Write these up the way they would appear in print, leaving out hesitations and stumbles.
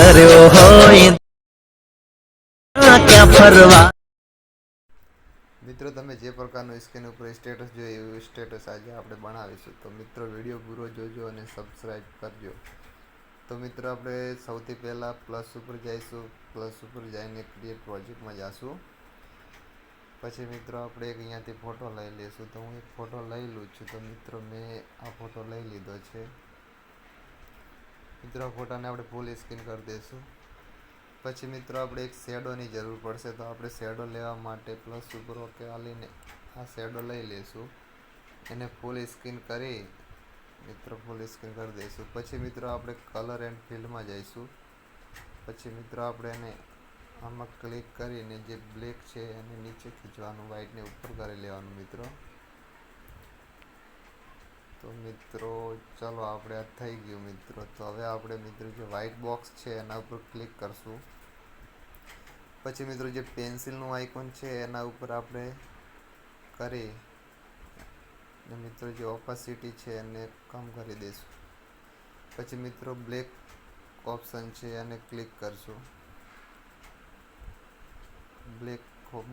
કર્યો હોય ક્યાં ફરવા। મિત્રો તમે જે પ્રકારનું સ્ક્રીન ઉપર સ્ટેટસ જોઈએ એવું સ્ટેટસ આજે આપણે બનાવીશું, તો મિત્રો વિડીયો પૂરો જોજો અને સબસ્ક્રાઈબ કરજો। તો મિત્રો આપણે સૌથી પહેલાં પ્લસ ઉપર જઈશું, પ્લસ ઉપર જઈને ક્રિએટ પ્રોજેક્ટમાં જઈશું। પછી મિત્રો આપણે એક અહીંયાથી ફોટો લઈ લઈશું, તો હું એક ફોટો લઈ લઉં છું। તો મિત્રો મેં આ ફોટો લઈ લીધો છે। મિત્રો આ ફોટાને આપણે ફૂલ સ્ક્રીન કરી દઈશું। પછી મિત્રો આપણે એક શેડોની જરૂર પડશે, તો આપણે શેડો લેવા માટે પ્લસ ઉપર ઓકે આલીને આ શેડો લઈ લઈશું, એને ફૂલ સ્ક્રીન કરી મિત્રો ફૂલ સ્ક્રીન કરી દઈશું। પછી મિત્રો આપણે કલર એન્ડ ફિલ્ડમાં જઈશું। પછી મિત્રો આપણે એને આમાં ક્લિક કરીને જે બ્લેક છે એને નીચે ખીંચવાનું, વ્હાઇટને ઉપર કરી લેવાનું મિત્રો। તો મિત્રો ચલો આપણે આ થઈ ગયું મિત્રો। તો હવે આપણે મિત્રો જે વ્હાઇટ બોક્સ છે એના ઉપર ક્લિક કરશું। પછી મિત્રો જે પેન્સિલનું આઇકોન છે એના ઉપર આપણે કરી અને મિત્રો જે ઓપાસિટી છે એને કમ કરી દઈશું। પછી મિત્રો બ્લેક ઓપ્શન છે એને ક્લિક કરશું। બ્લેક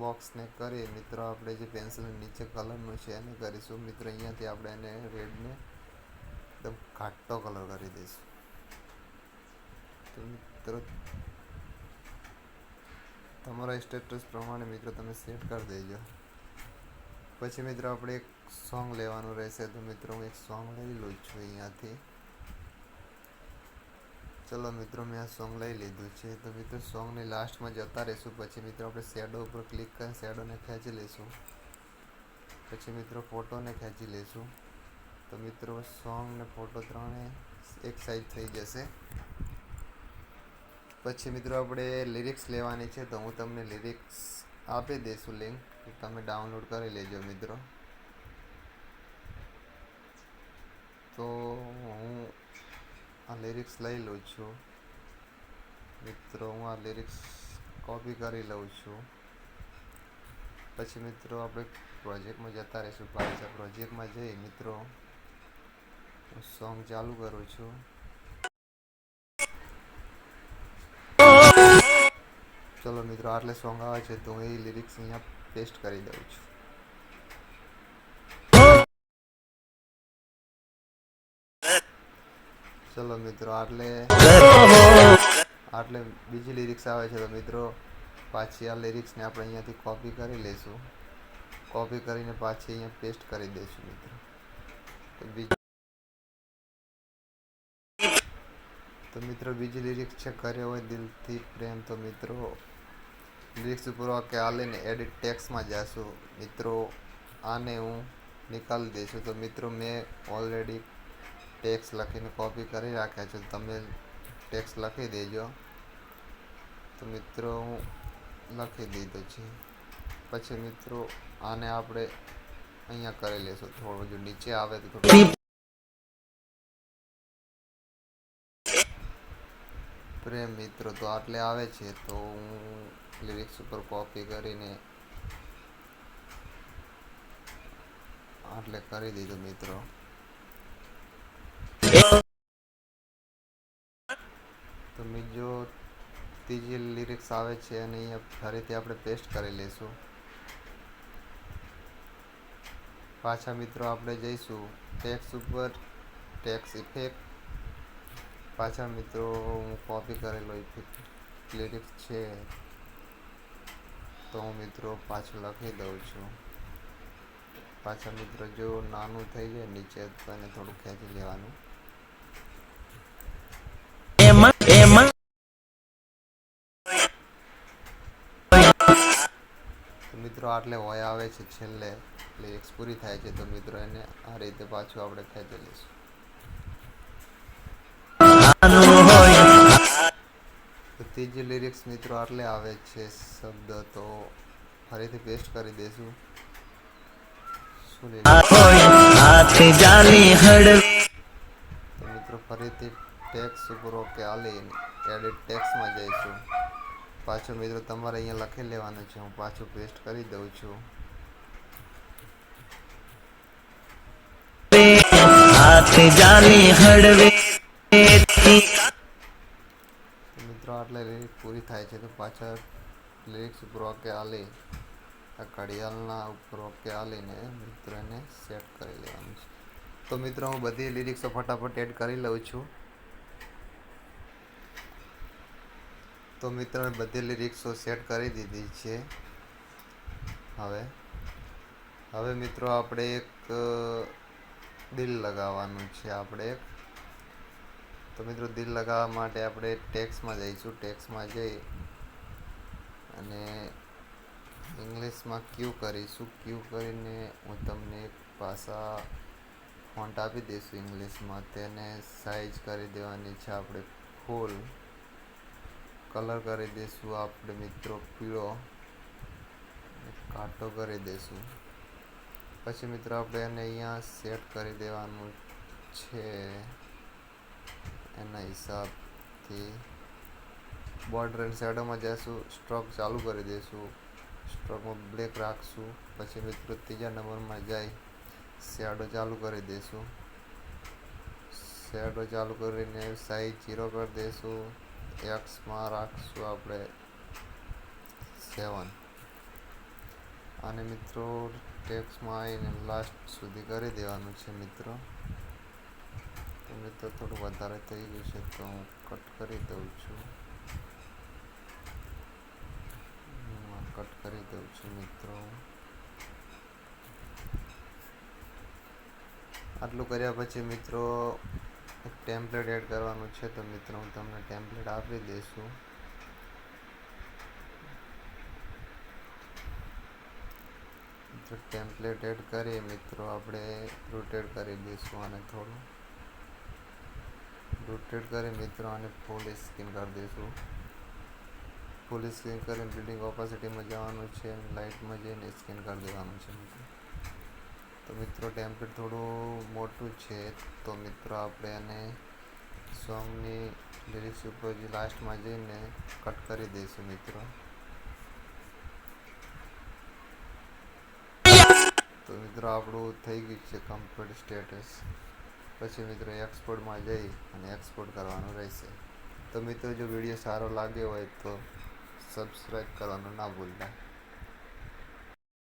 બોક્સને કરી મિત્રો આપણે જે પેન્સિલ નીચે કલરનું છે એને કરીશું મિત્રો। અહીંયાથી આપણે એને રેડને એકદમ ઘાટો કલર કરી દઈશું। તો મિત્રો તમારા સ્ટેટસ પ્રમાણે મિત્રો તમે સેટ કરી દેજો। પછી મિત્રો આપણે એક સોંગ લેવાનું રહેશે, તો મિત્રો હું એક સોંગ લઈ લઉં છું અહીંયાથી। ચલો મિત્રો મેં આ સોંગ લઈ લીધું છે। તો મિત્રો સોંગની લાસ્ટમાં જતા રહીશું। પછી મિત્રો આપણે શેડો ઉપર ક્લિક કરી શેડોને ખેંચી લઈશું। પછી મિત્રો ફોટોને ખેંચી લઈશું। તો મિત્રો સોંગ ને ફોટો ત્રણે એક સાઈડ થઈ જશે। પછી મિત્રો આપણે લિરિક્સ લેવાની છે, તો હું તમને લિરિક્સ આપી દઈશું લિંક, તમે ડાઉનલોડ કરી લેજો મિત્રો। તો હું આ લિરિક્સ લઈ લઉં છું મિત્રો। હું આ લિરિક્સ કોપી કરી લઉં છું। પછી મિત્રો આપણે પ્રોજેક્ટમાં જતા રહીશું। પાછા પ્રોજેક્ટમાં જઈ મિત્રો હું સોંગ ચાલુ કરું છું। ચલો મિત્રો આટલે સોંગ આવે છે, તો હું એ લિરિક્સ અહીંયા પેસ્ટ કરી દઉં છું। ચલો મિત્રો આટલે બીજી લિરિક્સ આવે છે, તો મિત્રો પાછી આ લિરિક્સને આપણે અહીંયાથી કોપી કરી લઈશું। કોપી કરીને પાછી અહીંયા પેસ્ટ કરી દઈશું મિત્રો। તો મિત્રો બીજી લિરિક્સ છે કર્યો હોય દિલથી પ્રેમ। તો મિત્રો લિરિક્સ ઉપર ઓકે આલીને એડિટ ટેક્સમાં જઈશું મિત્રો। આને હું નીકાળી દઈશું। તો મિત્રો મેં ઓલરેડી ટેક્સ લખીને કોપી કરી રાખ્યા છે, તમે ટેક્સ લખી દેજો। તો મિત્રો હું લખી દીધો છે। પછી મિત્રો આને આપણે અહીંયા કરી લઈશું, થોડું જો નીચે આવે તો થોડું પ્રેમ મિત્રો। તો આટલે આવે છે, તો હું લિરિક્સ ઉપર કોપી કરીને આટલે કરી દીધું મિત્રો। તો બીજો ત્રીજી લિરિક્સ આવે છે અને અહીંયા ફરીથી આપણે પેસ્ટ કરી લઈશું। પાછા મિત્રો આપણે જઈશું ટેક્સ ઉપર, ટેક્સ ઇફેક્ટ। પાછા મિત્રો હું કોપી કરેલો ઇફેક્ટ લિરિક્સ છે, તો હું મિત્રો પાછું લખી દઉં છું। પાછા મિત્રો જો નાનું થઈ જાય નીચે તો એને થોડું ખેંચી લેવાનું। તો મિત્રો આટલે હોય આવે છે છેલ્લે લિરિક્સ પૂરી થાય છે, તો મિત્રો એને આ રીતે પાછું આપણે ખેંચી લઈશું। તો ત્રીજી લિરિક્સ મિત્રો આટલે આવે છે શબ્દ, તો ફરીથી પેસ્ટ કરી દઈશું। તો મિત્રો ફરીથી ટેક્સ ઉપર ઓકે આલીને એડિટ ટેક્સમાં જઈશું। પાછું મિત્રો તમારે અહીંયા લખી લેવાનું છે, હું પાછું પેસ્ટ કરી દઉં છું। મિત્રો આટલે લિરિક્સ પૂરી થાય છે તો પાછળ લિરિક્સ ઉપર ઓકે આલી આ ઘડિયાળના ઉપર ઓકે આલીને મિત્રો એને સેટ કરી લેવાનું છે. તો મિત્રો હું બધી લિરિક્સો ફટાફટ એડ કરી લઉં છું. તો મિત્રો મેં બધી લિરિક્સો સેટ કરી દીધી છે. હવે મિત્રો આપણે એક દિલ લગાવવાનું છે. તો મિત્રો દિલ લગાવવા માટે આપણે ટેક્સ્ટમાં જઈશું. ટેક્સ્ટમાં જઈ અને ઇંગ્લિશમાં ક્યુ કરીશું. ક્યુ કરીને હું તમને એક ભાષા ફોન્ટ આપી દઈશું ઇંગ્લિશમાં. તેને સાઈઝ કરી દેવાની છે આપણે ફૂલ. કલર કરી દઈશું આપણે મિત્રો પીળો, ઘાટો કરી દઈશું. પછી મિત્રો આપણે એને અહીંયા સેટ કરી દેવાનું છે એના હિસાબથી. બોર્ડર એન્ડ શેડોમાં જઈશું, સ્ટ્રોક ચાલુ કરી દઈશું, સ્ટ્રોકમાં બ્લેક રાખશું. પછી મિત્રો ત્રીજા નંબરમાં જઈ શેડો ચાલુ કરી દઈશું. શેડો ચાલુ કરીને સાઈઝ 0 કરી દઈશું. એક્સમાં રાખશું આપણે 7 અને મિત્રો ટેક્સ્ટમાં આવીને લાસ્ટ સુધી કરી દેવાનું છે મિત્રો. તો મિત્રો થોડું વધારે થઈ ગયું છે તો હું કટ કરી દઉં છું. મિત્રો આટલું કર્યા પછી મિત્રો એક ટેમ્પલેટ એડ કરવાનું છે. તો મિત્રો હું તમને ટેમ્પલેટ આપી દઈશું. મિત્રો ટેમ્પલેટ એડ કરી મિત્રો આપણે રોટેટ કરી દઈશું અને થોડું રોટેટ કરી મિત્રો આને ફૂલ સ્ક્રીન કરી દઈશું. ફૂલ સ્ક્રીન કરીને બિલ્ડિંગ ઓપોસિટીમાં જવાનું છે અને લાઇટમાં જઈને સ્કેન કરી દેવાનું છે મિત્રો. તો મિત્રો ટેમ્પલેટ થોડું મોટું છે તો મિત્રો આપણે એને સોંગની લિરિક્સ ઉપર જે લાસ્ટમાં જઈને કટ કરી દઈશું મિત્રો. તો મિત્રો આપણું થઈ ગયું છે કમ્પ્લીટ સ્ટેટસ. પછી મિત્રો એક્સપોર્ટમાં જઈ અને એક્સપોર્ટ કરવાનું રહેશે. તો મિત્રો જો વિડીયો સારો લાગ્યો હોય તો સબસ્ક્રાઈબ કરવાનું ના ભૂલતા.